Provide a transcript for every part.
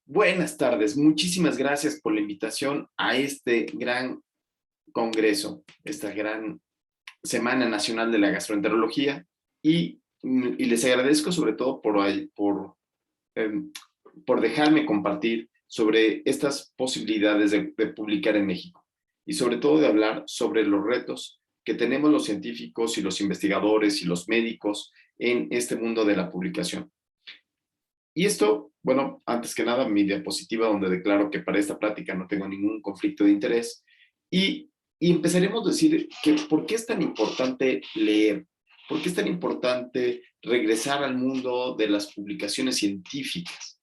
Buenas tardes, muchísimas gracias por la invitación a este gran congreso, esta gran Semana Nacional de la Gastroenterología y les agradezco sobre todo em, por dejarme compartir sobre estas posibilidades de publicar en México y sobre todo de hablar sobre los retos que tenemos los científicos y los investigadores y los médicos en este mundo de la publicación. Y esto, bueno, antes que nada, mi diapositiva donde declaro que para esta plática no tengo ningún conflicto de interés. Y, y empezaremos a decir que por qué es tan importante leer, por qué es tan importante regresar al mundo de las publicaciones científicas.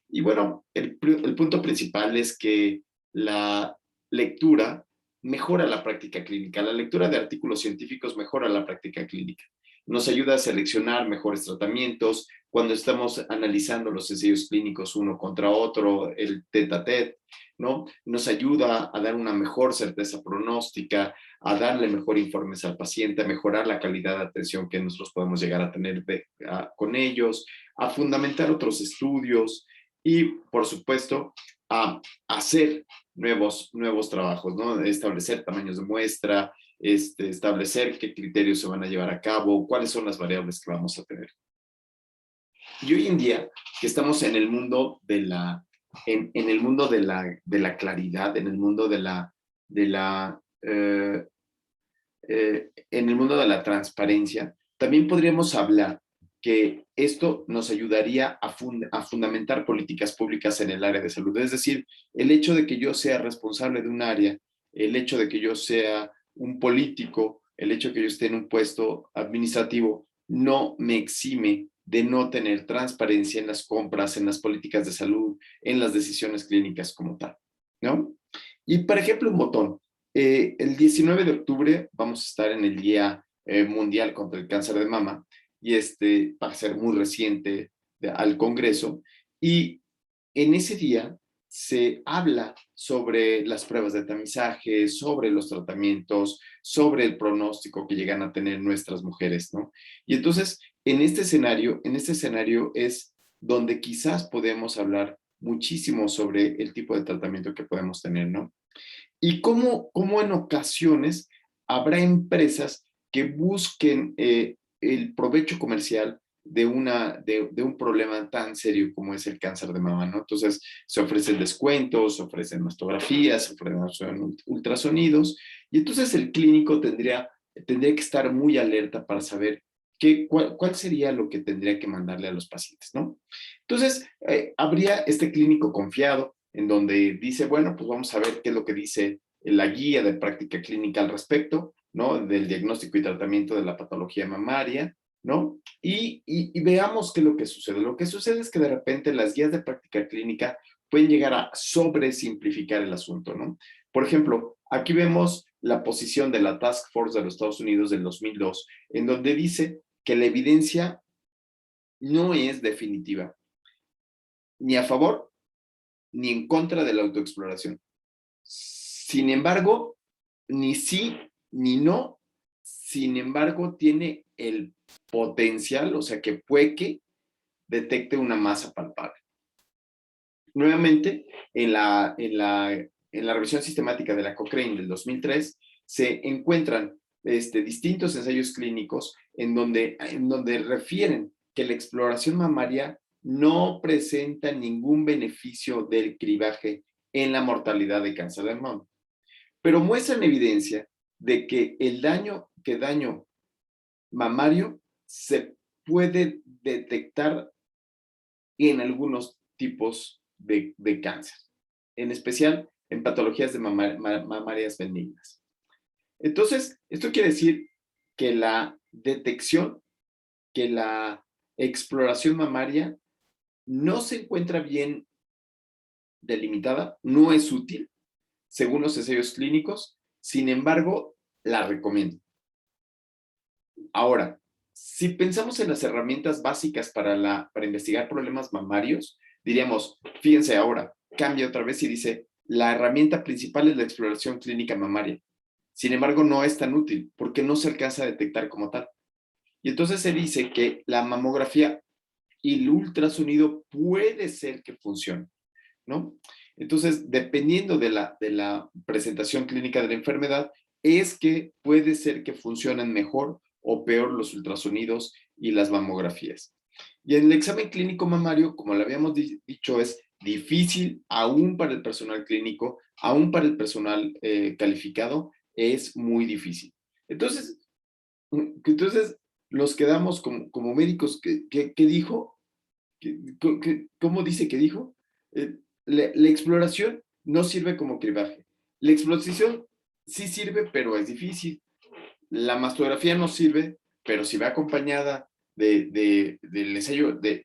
Y bueno, el punto principal es que la lectura mejora la práctica clínica. La lectura de artículos científicos mejora la práctica clínica. Nos ayuda a seleccionar mejores tratamientos cuando estamos analizando los ensayos clínicos uno contra otro, el tete a tete, ¿no? Nos ayuda a dar una mejor certeza pronóstica, a darle mejor informes al paciente, a mejorar la calidad de atención que nosotros podemos llegar a tener con ellos, a fundamentar otros estudios, y, por supuesto, a hacer nuevos trabajos, ¿no? Establecer tamaños de muestra, establecer qué criterios se van a llevar a cabo, cuáles son las variables que vamos a tener. Y hoy en día, que estamos en el mundo en el mundo de la claridad, en el mundo en el mundo de la transparencia, también podríamos hablar que esto nos ayudaría a fundamentar políticas públicas en el área de salud. Es decir, el hecho de que yo sea responsable de un área, el hecho de que yo sea un político, el hecho de que yo esté en un puesto administrativo, no me exime de no tener transparencia en las compras, en las políticas de salud, en las decisiones clínicas como tal, ¿no? Y, por ejemplo, un botón. El 19 de octubre vamos a estar en el Día Mundial contra el Cáncer de Mama, y va a ser muy reciente al Congreso, y en ese día se habla sobre las pruebas de tamizaje, sobre los tratamientos, sobre el pronóstico que llegan a tener nuestras mujeres, ¿no? Y entonces, en este escenario es donde quizás podemos hablar muchísimo sobre el tipo de tratamiento que podemos tener, ¿no? Y cómo en ocasiones habrá empresas que busquen el provecho comercial de un problema tan serio como es el cáncer de mama, ¿no? Entonces, se ofrecen descuentos, se ofrecen mastografías, se ofrecen ultrasonidos, y entonces el clínico tendría que estar muy alerta para saber cuál sería lo que tendría que mandarle a los pacientes, ¿no? Entonces, habría este clínico confiado en donde dice, bueno, pues vamos a ver qué es lo que dice la guía de práctica clínica al respecto, ¿no? Del diagnóstico y tratamiento de la patología mamaria, ¿no? Y veamos qué es lo que sucede. Lo que sucede es que de repente las guías de práctica clínica pueden llegar a sobresimplificar el asunto, ¿no? Por ejemplo, aquí vemos la posición de la Task Force de los Estados Unidos del 2002, en donde dice que la evidencia no es definitiva, ni a favor ni en contra de la autoexploración. Sin embargo, ni sí ni no, sin embargo, tiene el potencial, o sea, que puede que detecte una masa palpable. Nuevamente, en la revisión sistemática de la Cochrane del 2003, se encuentran distintos ensayos clínicos en donde refieren que la exploración mamaria no presenta ningún beneficio del cribaje en la mortalidad de cáncer de mama, pero muestran evidencia de que el daño mamario se puede detectar en algunos tipos de cáncer, en especial en patologías de mamarias benignas. Entonces, esto quiere decir que la detección, que la exploración mamaria no se encuentra bien delimitada, no es útil, según los ensayos clínicos, sin embargo, la recomiendo. Ahora, si pensamos en las herramientas básicas para investigar problemas mamarios, diríamos, fíjense ahora, cambia otra vez y dice, la herramienta principal es la exploración clínica mamaria. Sin embargo, no es tan útil porque no se alcanza a detectar como tal. Y entonces se dice que la mamografía y el ultrasonido puede ser que funcione, ¿no? Entonces, dependiendo de la presentación clínica de la enfermedad, es que puede ser que funcionen mejor o peor los ultrasonidos y las mamografías. Y en el examen clínico mamario, como le habíamos dicho, es difícil aún para el personal clínico, aún para el personal calificado, es muy difícil. Entonces, entonces nos quedamos como médicos. ¿Qué dijo? ¿Cómo dice que dijo? La exploración no sirve como cribaje. La exploración sí sirve, pero es difícil. La mastografía no sirve, pero si va acompañada del ensayo, del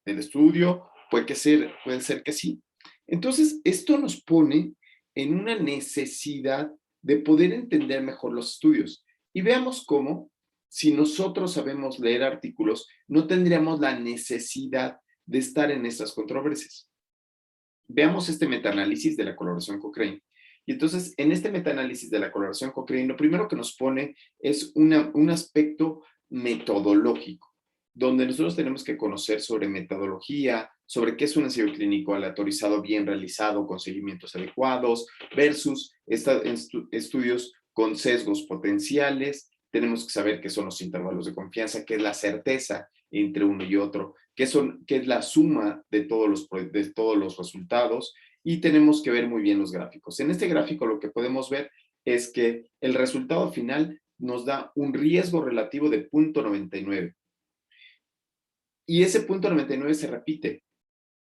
estudio, puede ser que sí. Entonces, esto nos pone en una necesidad de poder entender mejor los estudios. Y veamos cómo, si nosotros sabemos leer artículos, no tendríamos la necesidad de estar en estas controversias. Veamos este metaanálisis de la coloración Cochrane. Y entonces, en este metaanálisis de la coloración Cochrane, lo primero que nos pone es un aspecto metodológico, donde nosotros tenemos que conocer sobre metodología, sobre qué es un ensayo clínico aleatorizado bien realizado con seguimientos adecuados versus estudios con sesgos potenciales. Tenemos que saber qué son los intervalos de confianza, qué es la certeza entre uno y otro, qué es la suma de de todos los resultados, y tenemos que ver muy bien los gráficos. En este gráfico lo que podemos ver es que el resultado final nos da un riesgo relativo de 0.99. Y ese 0.99 se repite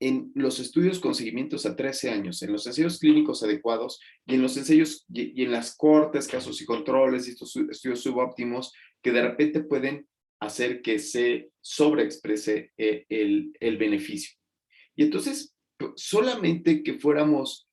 en los estudios con seguimientos a 13 años, en los ensayos clínicos adecuados y en los ensayos y en las cortes, casos y controles y estos estudios subóptimos que de repente pueden hacer que se sobreexprese el beneficio. Y entonces, solamente que fuéramos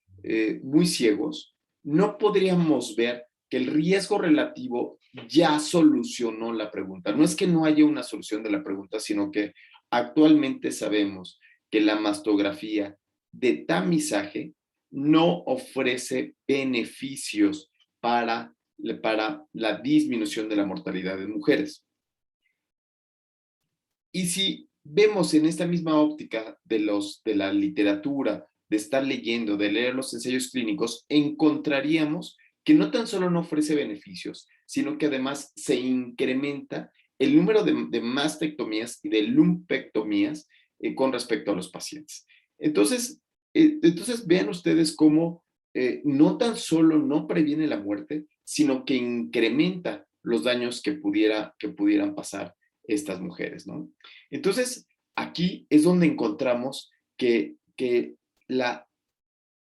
muy ciegos, no podríamos ver que el riesgo relativo ya solucionó la pregunta. No es que no haya una solución de la pregunta, sino que actualmente sabemos que la mastografía de tamizaje no ofrece beneficios para la disminución de la mortalidad de mujeres. Y si vemos en esta misma óptica de la literatura, de estar leyendo, de leer los ensayos clínicos, encontraríamos que no tan solo no ofrece beneficios, sino que además se incrementa el número de mastectomías y de lumpectomías con respecto a los pacientes. Entonces vean ustedes cómo no tan solo no previene la muerte, sino que incrementa los daños que pudieran pasar estas mujeres, ¿no? Entonces, aquí es donde encontramos la,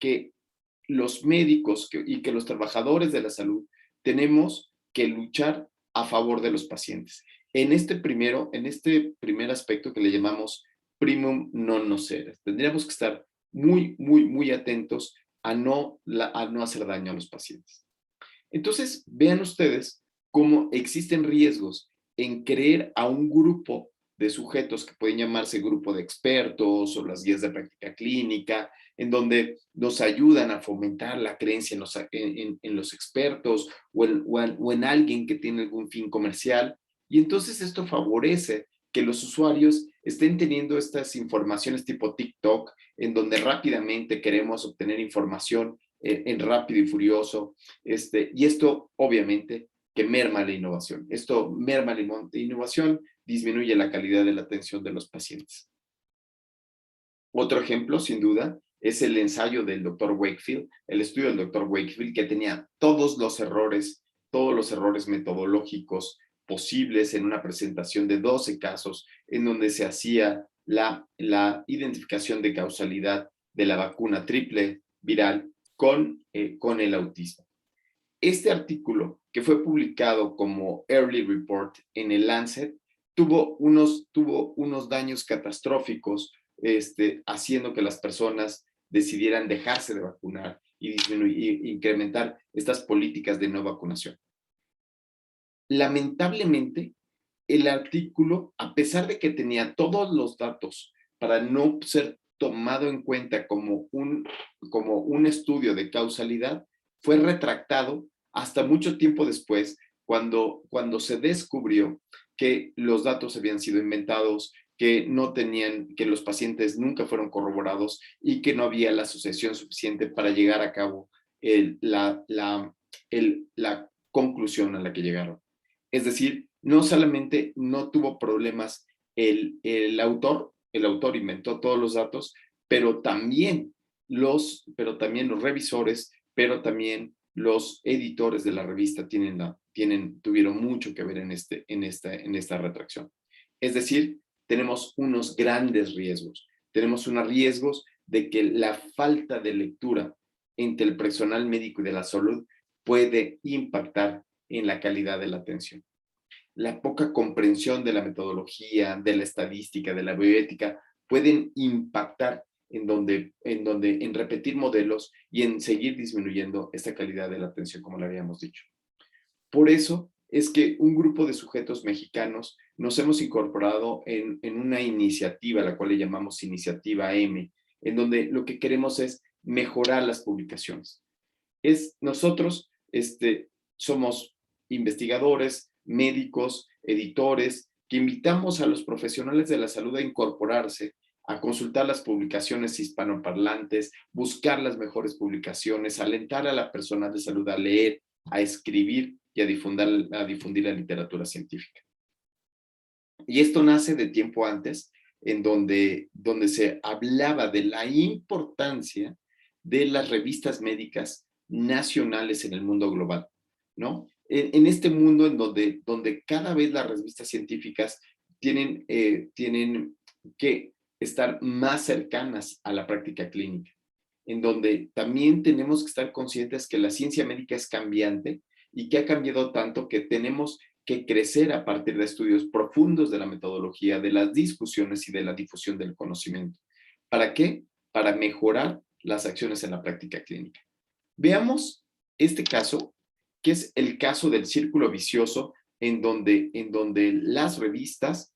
que los médicos y que los trabajadores de la salud tenemos que luchar a favor de los pacientes. En este primer aspecto que le llamamos primum non nocere, tendríamos que estar muy atentos a no hacer daño a los pacientes. Entonces, vean ustedes cómo existen riesgos en creer a un grupo de sujetos que pueden llamarse grupo de expertos o las guías de práctica clínica, en donde nos ayudan a fomentar la creencia en los expertos o en alguien que tiene algún fin comercial. Y entonces esto favorece que los usuarios estén teniendo estas informaciones tipo TikTok, en donde rápidamente queremos obtener información en rápido y furioso. Y esto obviamente que merma la innovación. Esto merma la innovación, disminuye la calidad de la atención de los pacientes. Otro ejemplo, sin duda, es el ensayo del doctor Wakefield, el estudio del doctor Wakefield, que tenía todos los errores metodológicos posibles en una presentación de 12 casos, en donde se hacía la identificación de causalidad de la vacuna triple viral con el autismo. Este artículo, que fue publicado como Early Report en el Lancet, tuvo unos daños catastróficos, haciendo que las personas decidieran dejarse de vacunar y incrementar estas políticas de no vacunación. Lamentablemente, el artículo, a pesar de que tenía todos los datos para no ser tomado en cuenta como un estudio de causalidad, fue retractado hasta mucho tiempo después, cuando se descubrió que los datos habían sido inventados, que no tenían, que los pacientes nunca fueron corroborados y que no había la asociación suficiente para llegar a cabo la conclusión a la que llegaron. Es decir, no solamente no tuvo problemas el autor inventó todos los datos, pero también los revisores, pero también los editores de la revista tuvieron mucho que ver en esta retracción. Es decir, tenemos unos grandes riesgos. Tenemos unos riesgos de que la falta de lectura entre el personal médico y de la salud puede impactar en la calidad de la atención. La poca comprensión de la metodología, de la estadística, de la bioética, pueden impactar en repetir modelos y en seguir disminuyendo esta calidad de la atención, como lo habíamos dicho. Por eso es que un grupo de sujetos mexicanos nos hemos incorporado en una iniciativa, la cual le llamamos Iniciativa M, en donde lo que queremos es mejorar las publicaciones. Nosotros somos investigadores, médicos, editores, que invitamos a los profesionales de la salud a incorporarse, a consultar las publicaciones hispanoparlantes, buscar las mejores publicaciones, alentar a la personal de salud a leer, a escribir y a difundir la literatura científica. Y esto nace de tiempo antes, en donde se hablaba de la importancia de las revistas médicas nacionales en el mundo global, ¿no? En este mundo en donde cada vez las revistas científicas tienen que estar más cercanas a la práctica clínica, en donde también tenemos que estar conscientes que la ciencia médica es cambiante y que ha cambiado tanto que tenemos que crecer a partir de estudios profundos de la metodología, de las discusiones y de la difusión del conocimiento. ¿Para qué? Para mejorar las acciones en la práctica clínica. Veamos este caso, que es el caso del círculo vicioso, en donde las revistas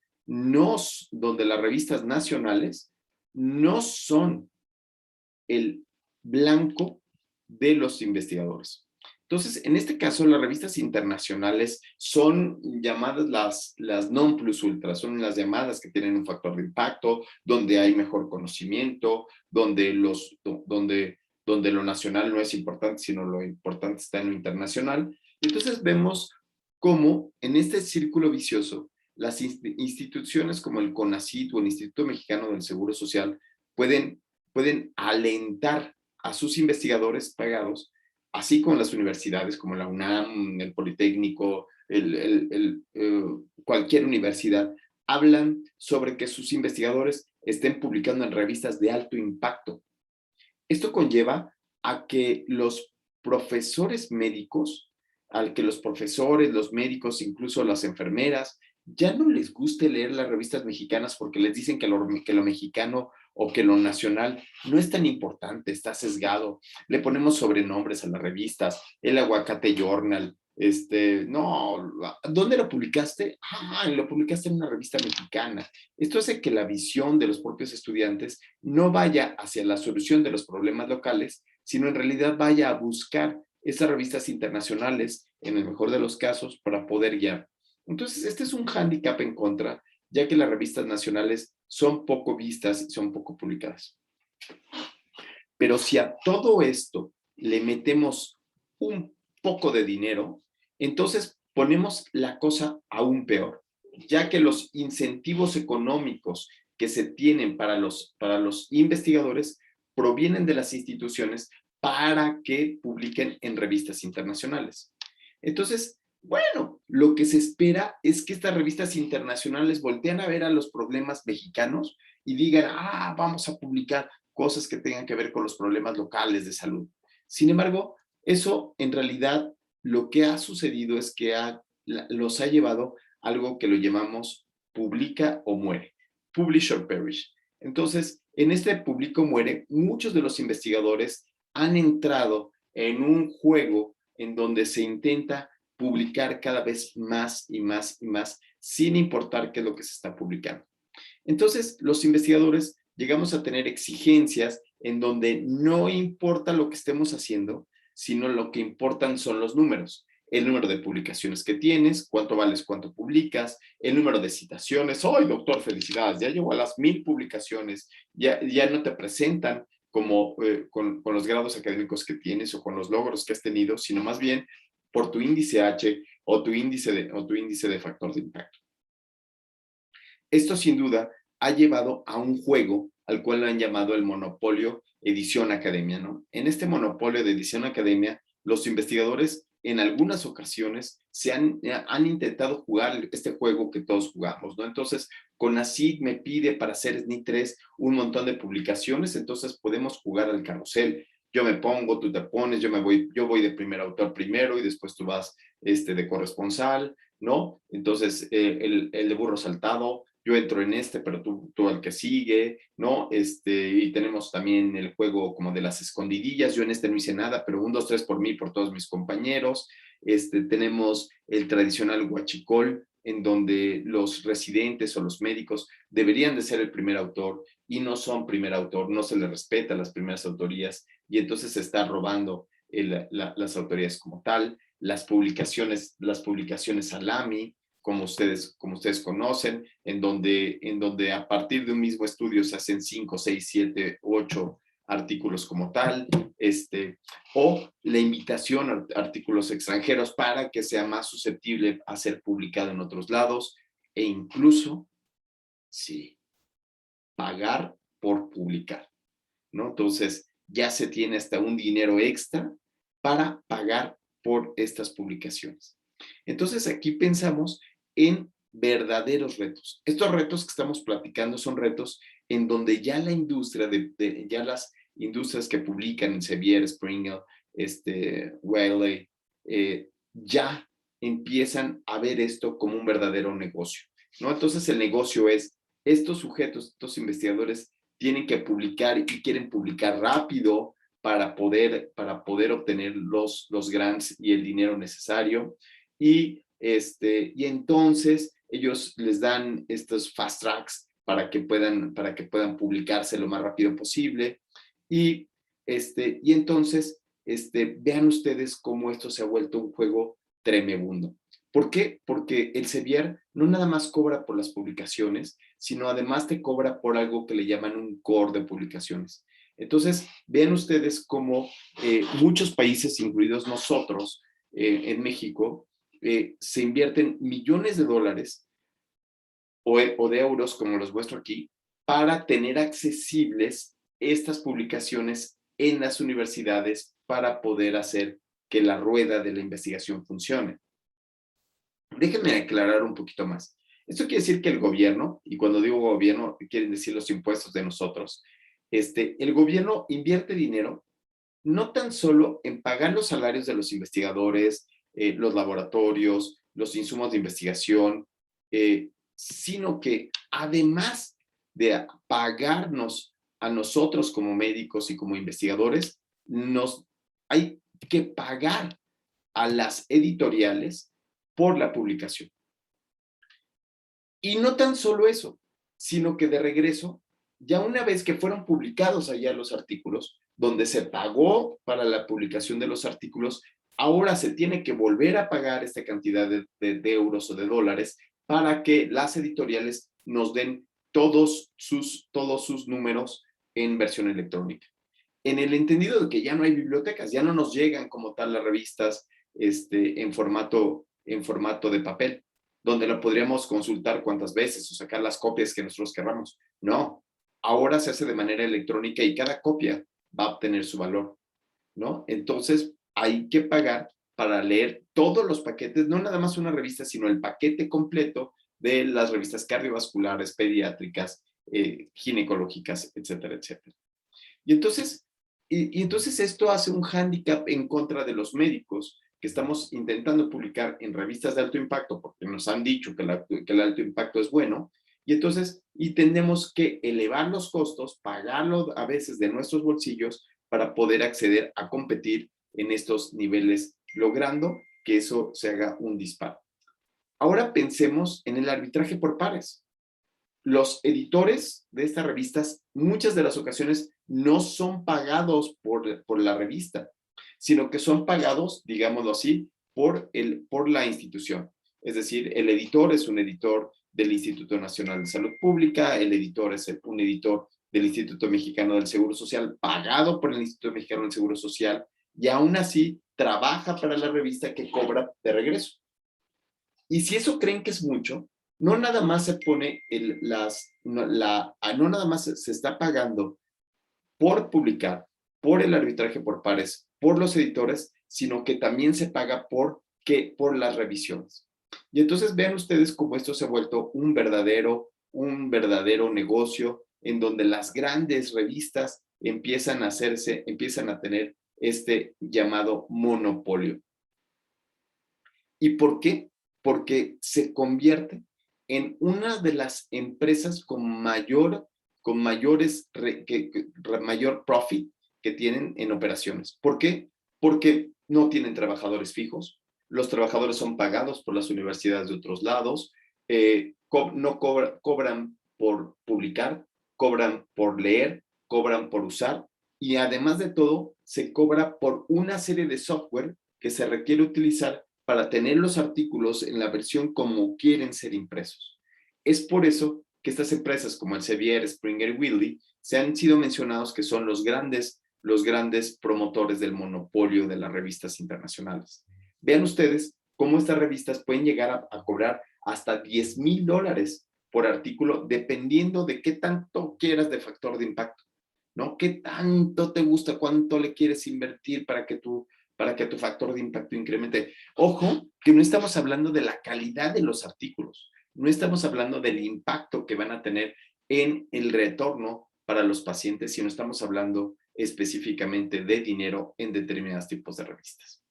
nacionales no son el blanco de los investigadores. Entonces, en este caso, las revistas internacionales son llamadas las non plus ultra, son las llamadas que tienen un factor de impacto, donde hay mejor conocimiento, donde lo nacional no es importante, sino lo importante está en lo internacional. Entonces vemos cómo en este círculo vicioso, las instituciones como el CONACYT o el Instituto Mexicano del Seguro Social pueden alentar a sus investigadores pagados, así como las universidades como la UNAM, el Politécnico, cualquier universidad, hablan sobre que sus investigadores estén publicando en revistas de alto impacto. Esto conlleva a que los profesores médicos, los médicos, incluso las enfermeras, ya no les guste leer las revistas mexicanas porque les dicen que lo mexicano o que lo nacional no es tan importante, está sesgado. Le ponemos sobrenombres a las revistas, el Aguacate Journal, no, ¿dónde lo publicaste? Lo publicaste en una revista mexicana. Esto hace que la visión de los propios estudiantes no vaya hacia la solución de los problemas locales, sino en realidad vaya a buscar esas revistas internacionales, en el mejor de los casos, para poder guiar. Entonces, este es un hándicap en contra, ya que las revistas nacionales son poco vistas y son poco publicadas. Pero si a todo esto le metemos un poco de dinero, entonces ponemos la cosa aún peor, ya que los incentivos económicos que se tienen para los investigadores provienen de las instituciones para que publiquen en revistas internacionales. Entonces, bueno, lo que se espera es que estas revistas internacionales voltean a ver a los problemas mexicanos y digan, vamos a publicar cosas que tengan que ver con los problemas locales de salud. Sin embargo, eso en realidad lo que ha sucedido es que los ha llevado a algo que lo llamamos publica o muere, publish or perish. Entonces, en este publica o muere, muchos de los investigadores han entrado en un juego en donde se intenta publicar cada vez más y más y más, sin importar qué es lo que se está publicando. Entonces, los investigadores llegamos a tener exigencias en donde no importa lo que estemos haciendo, sino lo que importan son los números. el número de publicaciones que tienes, cuánto vales, cuánto publicas, el número de citaciones. ¡Ay, doctor, felicidades! Ya llegó a las 1000 publicaciones, ya no te presentan como con los grados académicos que tienes o con los logros que has tenido, sino más bien por tu índice H o tu índice de factor de impacto. Esto sin duda ha llevado a un juego al cual lo han llamado el monopolio edición academia, ¿no? En este monopolio de edición academia, los investigadores en algunas ocasiones han intentado jugar este juego que todos jugamos, ¿no? Entonces, CONACYT me pide para hacer SNI 3 un montón de publicaciones, entonces podemos jugar al carrusel. Yo me pongo, tú te pones, yo voy de primer autor primero y después tú vas de corresponsal, ¿no? Entonces, el de burro saltado, yo entro en pero tú al que sigue, ¿no? Y tenemos también el juego como de las escondidillas, yo en no hice nada, pero 1, 2, 3 por mí, por todos mis compañeros. Tenemos el tradicional huachicol, en donde los residentes o los médicos deberían de ser el primer autor y no son primer autor, no se les respeta las primeras autorías y entonces se está robando las autorías como tal. Las publicaciones Salami, como ustedes conocen, en donde a partir de un mismo estudio se hacen 5, 6, 7, 8 artículos como tal, o la invitación a artículos extranjeros para que sea más susceptible a ser publicado en otros lados, e incluso, sí, pagar por publicar, ¿no? Entonces, ya se tiene hasta un dinero extra para pagar por estas publicaciones. Entonces, aquí pensamos en verdaderos retos. Estos retos que estamos platicando son retos en donde ya la industria, ya las industrias que publican en Sevier, Springer, Wiley, ya empiezan a ver esto como un verdadero negocio, ¿no? Entonces, el negocio es, estos sujetos, estos investigadores, tienen que publicar y quieren publicar rápido para poder obtener los grants y el dinero necesario. Y entonces ellos les dan estos fast tracks para que puedan publicarse lo más rápido posible. Y entonces vean ustedes cómo esto se ha vuelto un juego tremebundo. ¿Por qué? Porque el Sevier no nada más cobra por las publicaciones, sino además te cobra por algo que le llaman un core de publicaciones. Entonces, vean ustedes cómo muchos países, incluidos nosotros en México, se invierten millones de dólares o de euros, como los muestro aquí, para tener accesibles estas publicaciones en las universidades para poder hacer que la rueda de la investigación funcione. Déjenme aclarar un poquito más. Esto quiere decir que el gobierno, y cuando digo gobierno, quieren decir los impuestos de nosotros, el gobierno invierte dinero no tan solo en pagar los salarios de los investigadores, los laboratorios, los insumos de investigación, sino que además de pagarnos a nosotros como médicos y como investigadores, hay que pagar a las editoriales por la publicación. Y no tan solo eso, sino que de regreso, ya una vez que fueron publicados allá los artículos, donde se pagó para la publicación de los artículos, ahora se tiene que volver a pagar esta cantidad de euros o de dólares para que las editoriales nos den todos sus números en versión electrónica. En el entendido de que ya no hay bibliotecas, ya no nos llegan como tal las revistas en formato de papel, donde lo podríamos consultar cuantas veces o sacar las copias que nosotros querramos. No, ahora se hace de manera electrónica y cada copia va a obtener su valor, ¿no? Entonces, hay que pagar para leer todos los paquetes, no nada más una revista, sino el paquete completo de las revistas cardiovasculares, pediátricas, ginecológicas, etcétera, etcétera. Y entonces esto hace un hándicap en contra de los médicos que estamos intentando publicar en revistas de alto impacto, porque nos han dicho que el alto impacto es bueno, y tenemos que elevar los costos, pagarlo a veces de nuestros bolsillos para poder acceder a competir en estos niveles, logrando que eso se haga un disparo. Ahora pensemos en el arbitraje por pares. Los editores de estas revistas, muchas de las ocasiones, no son pagados por la revista, sino que son pagados, digámoslo así, por la institución. Es decir, el editor es un editor del Instituto Nacional de Salud Pública, el editor es un editor del Instituto Mexicano del Seguro Social, pagado por el Instituto Mexicano del Seguro Social, y aún así trabaja para la revista que cobra de regreso. Y si eso creen que es mucho, no nada más se pone no nada más se está pagando por publicar, por el arbitraje por pares, por los editores, sino que también se paga por las revisiones. Y entonces vean ustedes cómo esto se ha vuelto un verdadero negocio en donde las grandes revistas empiezan a tener este llamado monopolio. ¿Y por qué? Porque se convierte en una de las empresas mayor profit que tienen en operaciones. ¿Por qué? Porque no tienen trabajadores fijos, los trabajadores son pagados por las universidades de otros lados, no cobran por publicar, cobran por leer, cobran por usar, y además de todo, se cobra por una serie de software que se requiere utilizar para tener los artículos en la versión como quieren ser impresos. Es por eso que estas empresas como Elsevier, Springer y Whitley se han sido mencionados que son los grandes promotores del monopolio de las revistas internacionales. Vean ustedes cómo estas revistas pueden llegar a cobrar hasta $10,000 por artículo, dependiendo de qué tanto quieras de factor de impacto, ¿no? ¿Qué tanto te gusta? ¿Cuánto le quieres invertir para que tu factor de impacto incremente? Ojo, que no estamos hablando de la calidad de los artículos, no estamos hablando del impacto que van a tener en el retorno para los pacientes, sino estamos hablando específicamente de dinero en determinados tipos de revistas.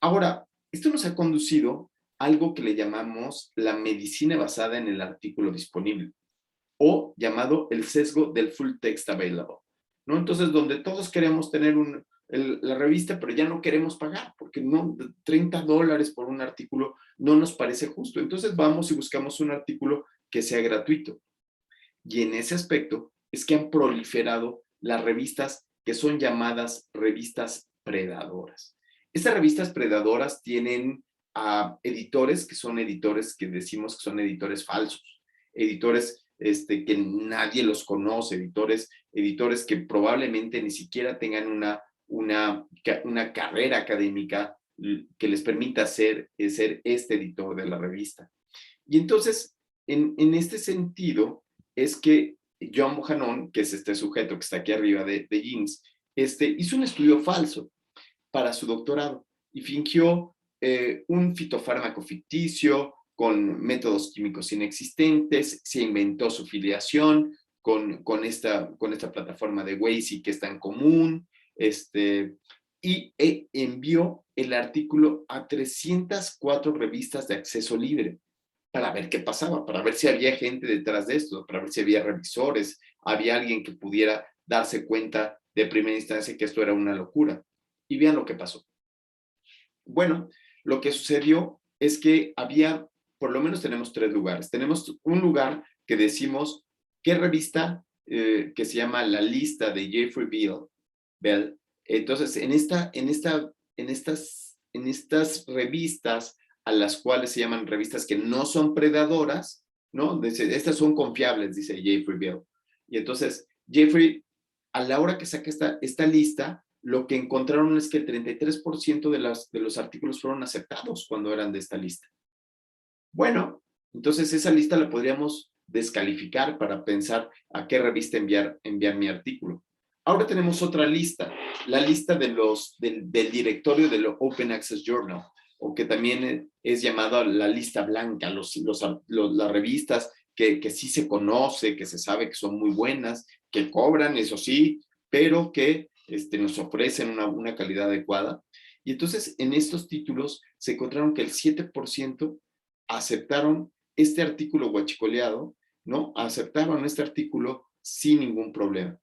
Ahora, esto nos ha conducido a algo que le llamamos la medicina basada en el artículo disponible, o llamado el sesgo del full text available, ¿no? Entonces, donde todos queremos tener la revista, pero ya no queremos pagar, porque no, $30 por un artículo no nos parece justo. Entonces vamos y buscamos un artículo que sea gratuito. Y en ese aspecto es que han proliferado las revistas que son llamadas revistas predadoras. Estas revistas predadoras tienen editores que decimos que son editores falsos, editores que nadie los conoce, editores que probablemente ni siquiera tengan una carrera académica que les permita ser este editor de la revista. Y entonces, en este sentido, es que John Bohannon, que es este sujeto que está aquí arriba de Jeans, hizo un estudio falso para su doctorado y fingió un fitofármaco ficticio con métodos químicos inexistentes, se inventó su filiación con esta plataforma de Waze que es tan común, y envió el artículo a 304 revistas de acceso libre para ver qué pasaba, para ver si había gente detrás de esto, para ver si había revisores, había alguien que pudiera darse cuenta de primera instancia que esto era una locura. Y vean lo que pasó. Bueno, lo que sucedió es que por lo menos tenemos 3 lugares. Tenemos un lugar que decimos qué revista, que se llama La Lista de Jeffrey Bell. Entonces, en estas revistas, a las cuales se llaman revistas que no son predadoras, ¿no? Estas son confiables, dice Jeffrey Bell. Y entonces, Jeffrey, a la hora que saca esta lista, lo que encontraron es que el 33% de los artículos fueron aceptados cuando eran de esta lista. Bueno, entonces esa lista la podríamos descalificar para pensar a qué revista enviar mi artículo. Ahora tenemos otra lista, la lista del directorio del Open Access Journal, o que también es llamada la lista blanca, las revistas que sí se conoce, que se sabe que son muy buenas, que cobran, eso sí, pero que nos ofrecen una calidad adecuada. Y entonces en estos títulos se encontraron que el 7% aceptaron este artículo huachicoleado, ¿no? Aceptaron este artículo sin ningún problema.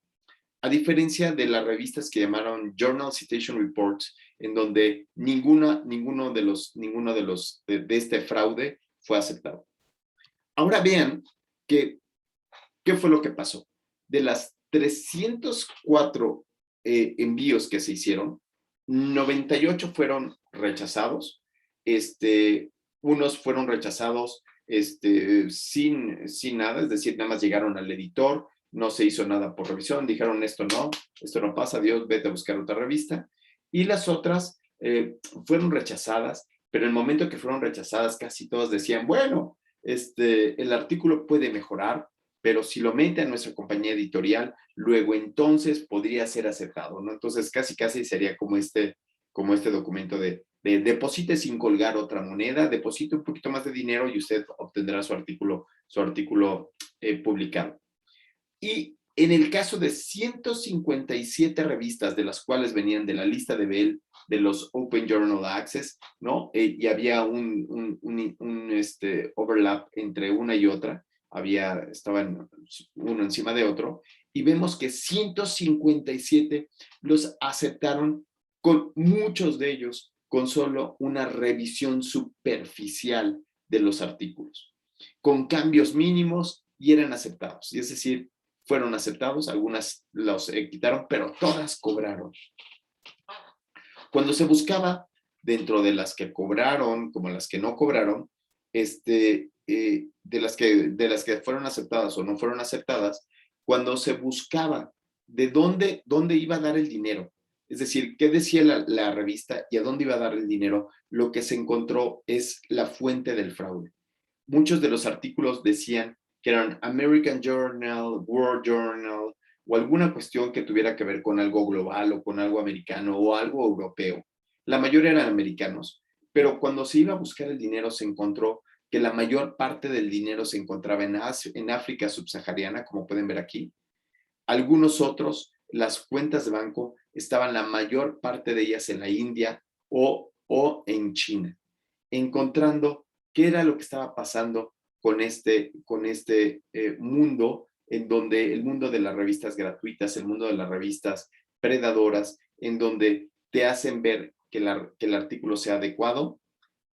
A diferencia de las revistas que llamaron Journal Citation Reports, en donde ninguno de este fraude fue aceptado. Ahora vean qué fue lo que pasó. De las 304 envíos que se hicieron, 98 fueron rechazados, unos fueron rechazados sin nada, es decir, nada más llegaron al editor, no se hizo nada por revisión, dijeron esto no pasa, Dios, vete a buscar otra revista, y las otras fueron rechazadas, pero en el momento que fueron rechazadas casi todos decían, bueno, el artículo puede mejorar, pero si lo mete a nuestra compañía editorial, luego entonces podría ser aceptado, ¿no? Entonces casi sería como este documento de deposite sin colgar otra moneda, deposite un poquito más de dinero y usted obtendrá su artículo publicado. Y en el caso de 157 revistas, de las cuales venían de la lista de Bell, de los Open Journal Access, ¿no? Y había un overlap entre una y otra, estaban uno encima de otro, y vemos que 157 los aceptaron, con muchos de ellos con solo una revisión superficial de los artículos, con cambios mínimos, y eran aceptados. Y es decir, fueron aceptados, algunas los quitaron, pero todas cobraron. Cuando se buscaba dentro de las que cobraron, como las que no cobraron, de las que fueron aceptadas o no fueron aceptadas, cuando se buscaba de dónde iba a dar el dinero, es decir, qué decía la revista y a dónde iba a dar el dinero, lo que se encontró es la fuente del fraude. Muchos de los artículos decían que eran American Journal, World Journal, o alguna cuestión que tuviera que ver con algo global o con algo americano o algo europeo. La mayoría eran americanos, pero cuando se iba a buscar el dinero se encontró que la mayor parte del dinero se encontraba en África subsahariana, como pueden ver aquí. Algunos otros, las cuentas de banco, estaban la mayor parte de ellas en la India o en China, encontrando qué era lo que estaba pasando con este mundo, en donde el mundo de las revistas gratuitas, el mundo de las revistas predadoras, en donde te hacen ver que el artículo sea adecuado,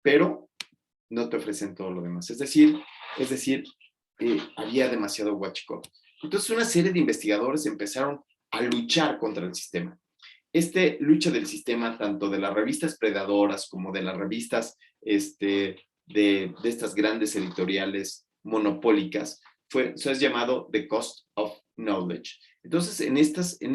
pero no te ofrecen todo lo demás. Había demasiado huachicol. Entonces una serie de investigadores empezaron a luchar contra el sistema. Lucha del sistema, tanto de las revistas predadoras como de las revistas de estas grandes editoriales monopólicas, eso es llamado The Cost of Knowledge. Entonces, en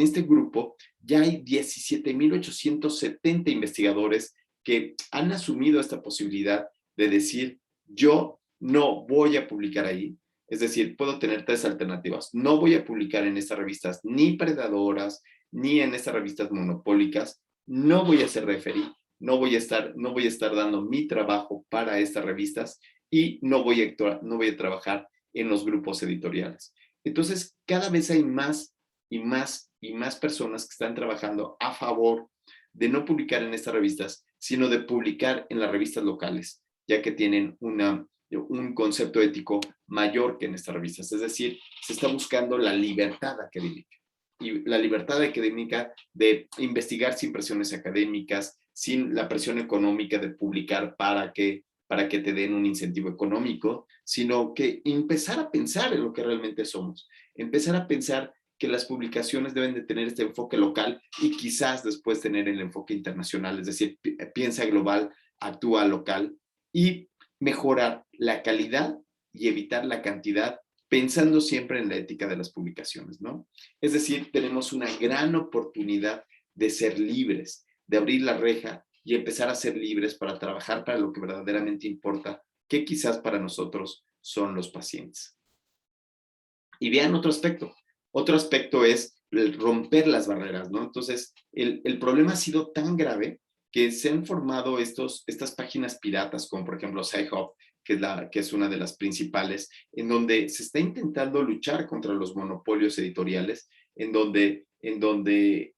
este grupo ya hay 17,870 investigadores que han asumido esta posibilidad de decir, yo no voy a publicar ahí. Es decir, puedo tener tres alternativas. No voy a publicar en estas revistas ni predadoras, ni en estas revistas monopólicas. No voy a ser referí, no voy a estar dando mi trabajo para estas revistas, y no voy a trabajar en los grupos editoriales. Entonces, cada vez hay más y más y más personas que están trabajando a favor de no publicar en estas revistas, sino de publicar en las revistas locales, ya que tienen un concepto ético mayor que en estas revistas. Es decir, se está buscando la libertad académica. Y la libertad académica de investigar sin presiones académicas, sin la presión económica de publicar para que te den un incentivo económico, sino que empezar a pensar en lo que realmente somos, empezar a pensar que las publicaciones deben de tener este enfoque local y quizás después tener el enfoque internacional, es decir, piensa global, actúa local, y mejorar la calidad y evitar la cantidad, pensando siempre en la ética de las publicaciones, ¿no? Es decir, tenemos una gran oportunidad de ser libres, de abrir la reja y empezar a ser libres para trabajar para lo que verdaderamente importa, que quizás para nosotros son los pacientes. Y vean otro aspecto. Otro aspecto es el romper las barreras, ¿no? Entonces, el problema ha sido tan grave que se han formado estas páginas piratas, como por ejemplo Sci-Hub, que es una de las principales, en donde se está intentando luchar contra los monopolios editoriales, en donde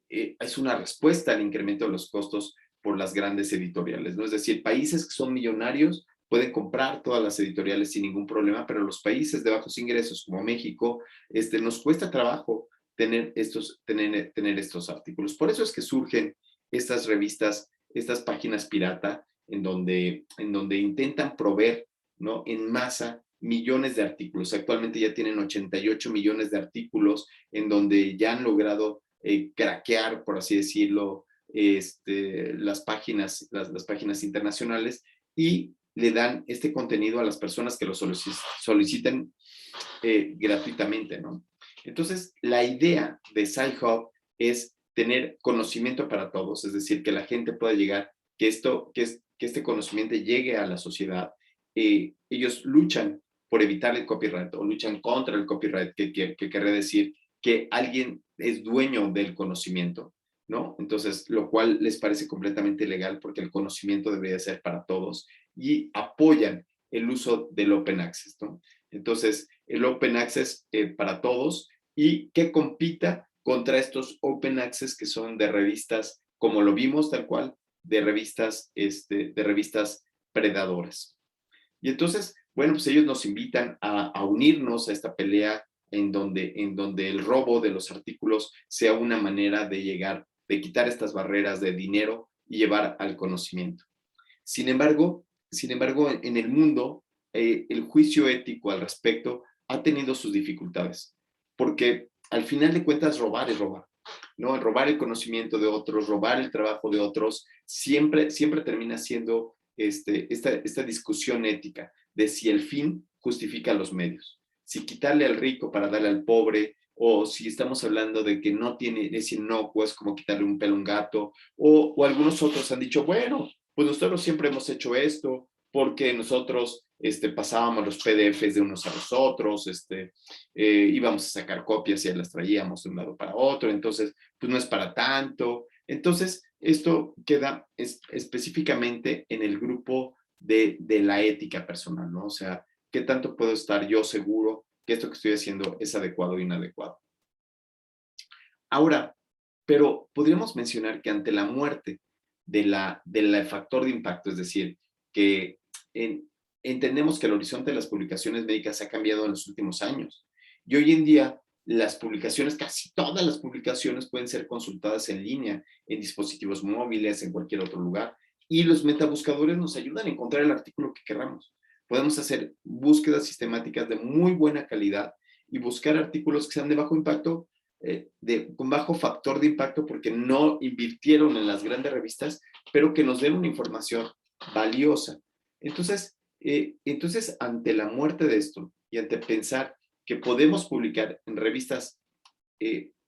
es una respuesta al incremento de los costos por las grandes editoriales, ¿no? Es decir, países que son millonarios pueden comprar todas las editoriales sin ningún problema, pero los países de bajos ingresos como México, nos cuesta trabajo tener estos artículos. Por eso es que surgen estas revistas, estas páginas pirata, en donde intentan proveer, ¿no?, en masa millones de artículos. Actualmente ya tienen 88 millones de artículos, en donde ya han logrado craquear, por así decirlo, las páginas internacionales y le dan este contenido a las personas que lo soliciten gratuitamente, ¿no? Entonces, la idea de Sci-Hub es tener conocimiento para todos, es decir, que la gente pueda llegar, que este conocimiento llegue a la sociedad. Ellos luchan por evitar el copyright o luchan contra el copyright, que querría decir que alguien es dueño del conocimiento, ¿no? Entonces, lo cual les parece completamente legal porque el conocimiento debería ser para todos y apoyan el uso del Open Access, ¿no? Entonces, el Open Access para todos y que compita contra estos Open Access que son de revistas, como lo vimos tal cual, de revistas predadoras. Y entonces, bueno, pues ellos nos invitan a unirnos a esta pelea en donde el robo de los artículos sea una manera de llegar, de quitar estas barreras de dinero y llevar al conocimiento. Sin embargo, en el mundo, el juicio ético al respecto ha tenido sus dificultades, porque al final de cuentas robar es robar, ¿no? Robar el conocimiento de otros, robar el trabajo de otros, siempre termina siendo esta discusión ética de si el fin justifica los medios, si quitarle al rico para darle al pobre, o si estamos hablando de que no tiene, es inocuo, es como quitarle un pelo a un gato, o algunos otros han dicho, bueno, pues nosotros siempre hemos hecho esto porque nosotros pasábamos los PDFs de unos a los otros, íbamos a sacar copias y las traíamos de un lado para otro, entonces, pues no es para tanto. Entonces, esto queda específicamente en el grupo de la ética personal, ¿no? O sea, ¿qué tanto puedo estar yo seguro que esto que estoy haciendo es adecuado o inadecuado? Ahora, pero podríamos mencionar que ante la muerte del factor de impacto, es decir, que en- entendemos que el horizonte de las publicaciones médicas ha cambiado en los últimos años. Y hoy en día, las publicaciones, casi todas las publicaciones pueden ser consultadas en línea, en dispositivos móviles, en cualquier otro lugar. Y los metabuscadores nos ayudan a encontrar el artículo que queramos. Podemos hacer búsquedas sistemáticas de muy buena calidad y buscar artículos que sean de bajo impacto con bajo factor de impacto porque no invirtieron en las grandes revistas, pero que nos den una información valiosa. Entonces, ante la muerte de esto y ante pensar que podemos publicar en revistas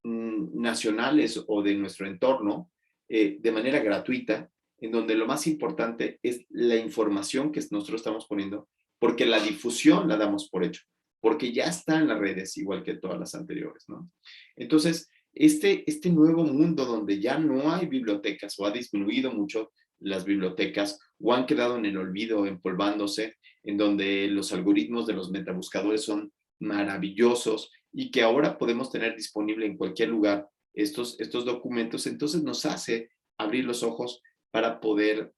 nacionales o de nuestro entorno de manera gratuita, en donde lo más importante es la información que nosotros estamos poniendo, porque la difusión la damos por hecho, porque ya está en las redes, igual que todas las anteriores, ¿no? Entonces, este nuevo mundo donde ya no hay bibliotecas o ha disminuido mucho las bibliotecas o han quedado en el olvido, empolvándose, en donde los algoritmos de los metabuscadores son maravillosos y que ahora podemos tener disponible en cualquier lugar estos documentos, entonces nos hace abrir los ojos para poder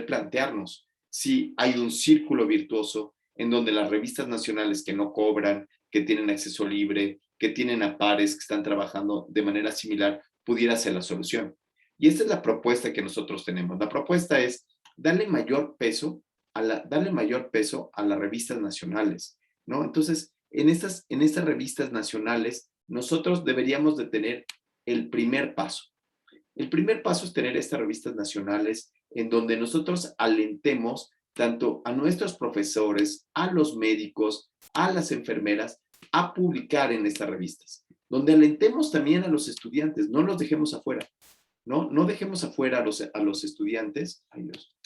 plantearnos si hay un círculo virtuoso en donde las revistas nacionales que no cobran, que tienen acceso libre, que tienen a pares que están trabajando de manera similar, pudiera ser la solución. Y esta es la propuesta que nosotros tenemos. La propuesta es darle mayor peso darle mayor peso a las revistas nacionales, ¿no? Entonces, en estas revistas nacionales, nosotros deberíamos de tener el primer paso. El primer paso es tener estas revistas nacionales en donde nosotros alentemos tanto a nuestros profesores, a los médicos, a las enfermeras, a publicar en estas revistas, donde alentemos también a los estudiantes, no los dejemos afuera, ¿no? No dejemos afuera a los estudiantes, ay Dios,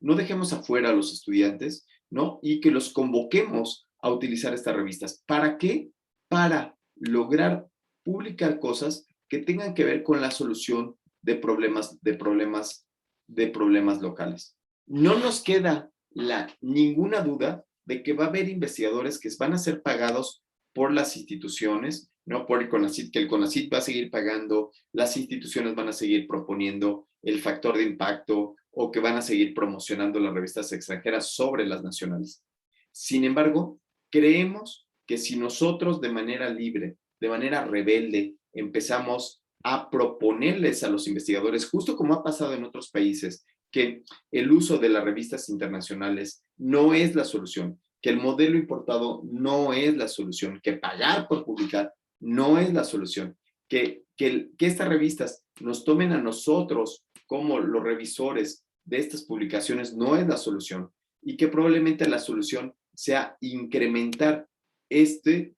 no dejemos afuera a los estudiantes, ¿no? Y que los convoquemos a utilizar estas revistas. ¿Para qué? Para lograr publicar cosas que tengan que ver con la solución de problemas locales. No nos queda ninguna duda de que va a haber investigadores que van a ser pagados por las instituciones, ¿no? Por el CONACYT, que el CONACYT va a seguir pagando, las instituciones van a seguir proponiendo el factor de impacto o que van a seguir promocionando las revistas extranjeras sobre las nacionales. Sin embargo, creemos que si nosotros de manera libre, de manera rebelde, empezamos a proponerles a los investigadores, justo como ha pasado en otros países, que el uso de las revistas internacionales no es la solución, que el modelo importado no es la solución, que pagar por publicar no es la solución, que estas revistas nos tomen a nosotros como los revisores de estas publicaciones no es la solución, y que probablemente la solución sea incrementar este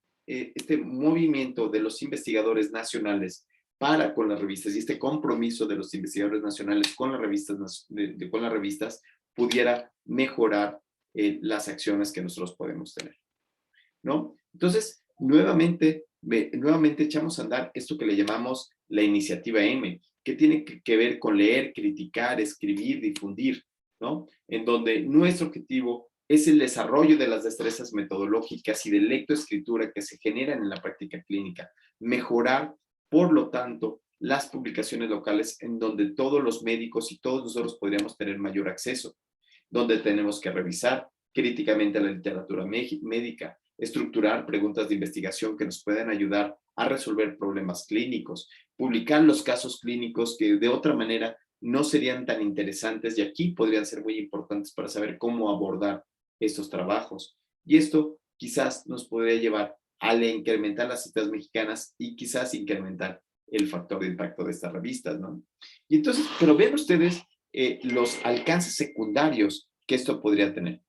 movimiento de los investigadores nacionales para con las revistas, y este compromiso de los investigadores nacionales con las revistas, con las revistas pudiera mejorar las acciones que nosotros podemos tener, ¿no? Entonces, nuevamente echamos a andar esto que le llamamos la iniciativa M, que tiene que ver con leer, criticar, escribir, difundir, ¿no? En donde nuestro objetivo es el desarrollo de las destrezas metodológicas y de lectoescritura que se generan en la práctica clínica, mejorar, por lo tanto, las publicaciones locales en donde todos los médicos y todos nosotros podríamos tener mayor acceso, donde tenemos que revisar críticamente la literatura médica, estructurar preguntas de investigación que nos puedan ayudar a resolver problemas clínicos, publicar los casos clínicos que de otra manera no serían tan interesantes y aquí podrían ser muy importantes para saber cómo abordar estos trabajos. Y esto quizás nos podría llevar a incrementar las citas mexicanas y quizás incrementar el factor de impacto de estas revistas, ¿no? Y entonces, pero vean ustedes los alcances secundarios que esto podría tener.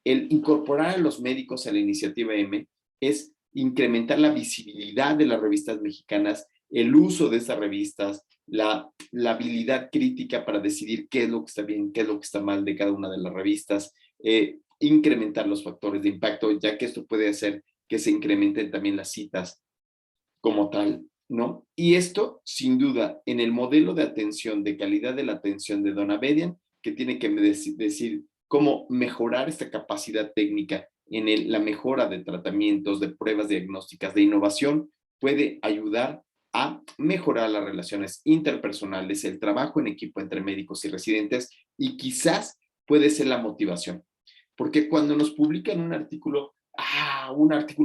El incorporar a los médicos a la iniciativa M es incrementar la visibilidad de las revistas mexicanas, el uso de estas revistas, la habilidad crítica para decidir qué es lo que está bien, qué es lo que está mal de cada una de las revistas, incrementar los factores de impacto, ya que esto puede hacer que se incrementen también las citas como tal, ¿no? Y esto, sin duda, en el modelo de atención, de calidad de la atención de Don Abedian, que tiene que decir cómo mejorar esta capacidad técnica en la mejora de tratamientos, de pruebas diagnósticas, de innovación, puede ayudar a mejorar las relaciones interpersonales, el trabajo en equipo entre médicos y residentes, y quizás puede ser la motivación. Porque cuando nos publican un artículo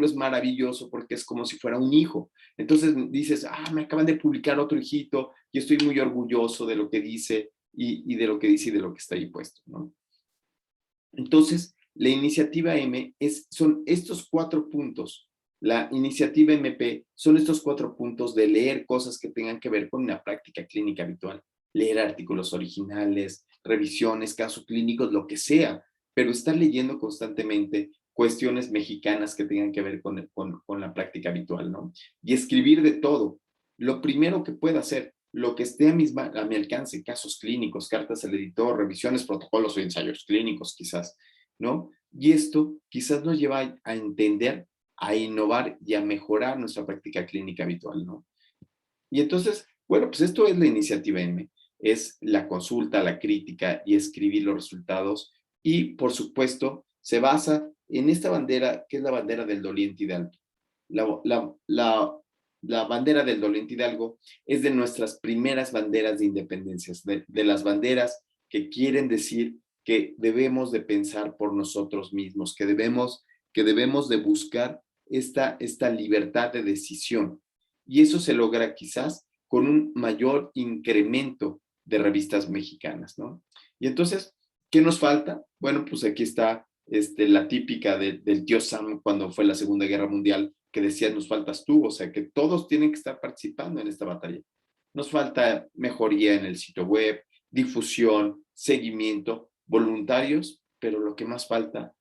es maravilloso porque es como si fuera un hijo. Entonces dices, me acaban de publicar otro hijito y estoy muy orgulloso de lo que dice y de lo que dice y de lo que está ahí puesto, ¿no? Entonces, la iniciativa M son estos 4 puntos. La iniciativa MP son estos 4 puntos de leer cosas que tengan que ver con una práctica clínica habitual. Leer artículos originales, revisiones, casos clínicos, lo que sea, pero estar leyendo constantemente cuestiones mexicanas que tengan que ver con la práctica habitual, ¿no? Y escribir de todo. Lo primero que pueda hacer, lo que esté a mi alcance, casos clínicos, cartas al editor, revisiones, protocolos o ensayos clínicos quizás, ¿no? Y esto quizás nos lleva a entender, a innovar y a mejorar nuestra práctica clínica habitual, ¿no? Y entonces, bueno, pues esto es la iniciativa M, es la consulta, la crítica y escribir los resultados y, por supuesto, se basa en esta bandera, que es la bandera del doliente hidalgo. La bandera del doliente hidalgo es de nuestras primeras banderas de independencias, de las banderas que quieren decir que debemos de pensar por nosotros mismos, que debemos de buscar esta libertad de decisión. Y eso se logra quizás con un mayor incremento de revistas mexicanas, ¿no? Y entonces, ¿qué nos falta? Bueno, pues aquí está la típica del tío Sam cuando fue la Segunda Guerra Mundial, que decía, nos faltas tú, o sea, que todos tienen que estar participando en esta batalla. Nos falta mejoría en el sitio web, difusión, seguimiento, voluntarios, pero lo que más falta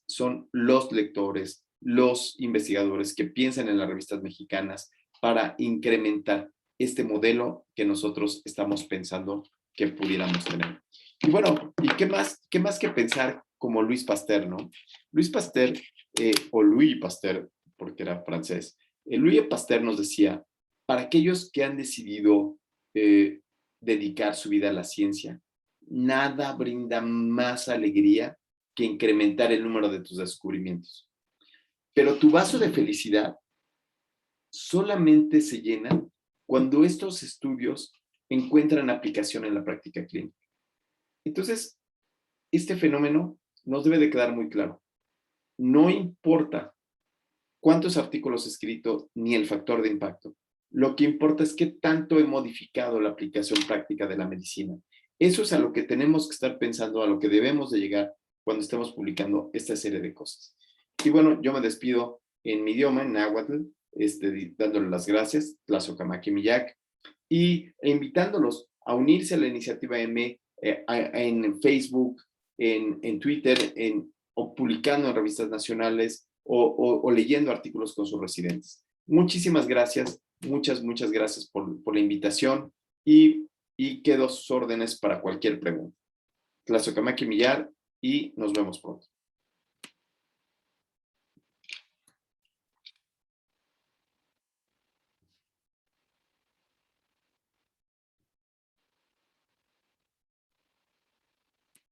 son los lectores, los investigadores que piensan en las revistas mexicanas para incrementar este modelo que nosotros estamos pensando que pudiéramos tener. Y bueno, ¿y qué más que pensar como Luis Pasteur, ¿no? Luis Pasteur, o Louis Pasteur, porque era francés, Louis Pasteur nos decía, para aquellos que han decidido dedicar su vida a la ciencia, nada brinda más alegría que incrementar el número de tus descubrimientos. Pero tu vaso de felicidad solamente se llena cuando estos estudios encuentran aplicación en la práctica clínica. Entonces, este fenómeno nos debe de quedar muy claro. No importa cuántos artículos he escrito ni el factor de impacto. Lo que importa es qué tanto he modificado la aplicación práctica de la medicina. Eso es a lo que tenemos que estar pensando, a lo que debemos de llegar cuando estemos publicando esta serie de cosas. Y bueno, yo me despido en mi idioma, en náhuatl, dándole las gracias, Tlazocamati Millac, e invitándolos a unirse a la iniciativa M en Facebook, en Twitter, o publicando en revistas nacionales o leyendo artículos con sus residentes. Muchísimas gracias, muchas gracias por la invitación y quedo a sus órdenes para cualquier pregunta. Tlazocamati Millar y nos vemos pronto.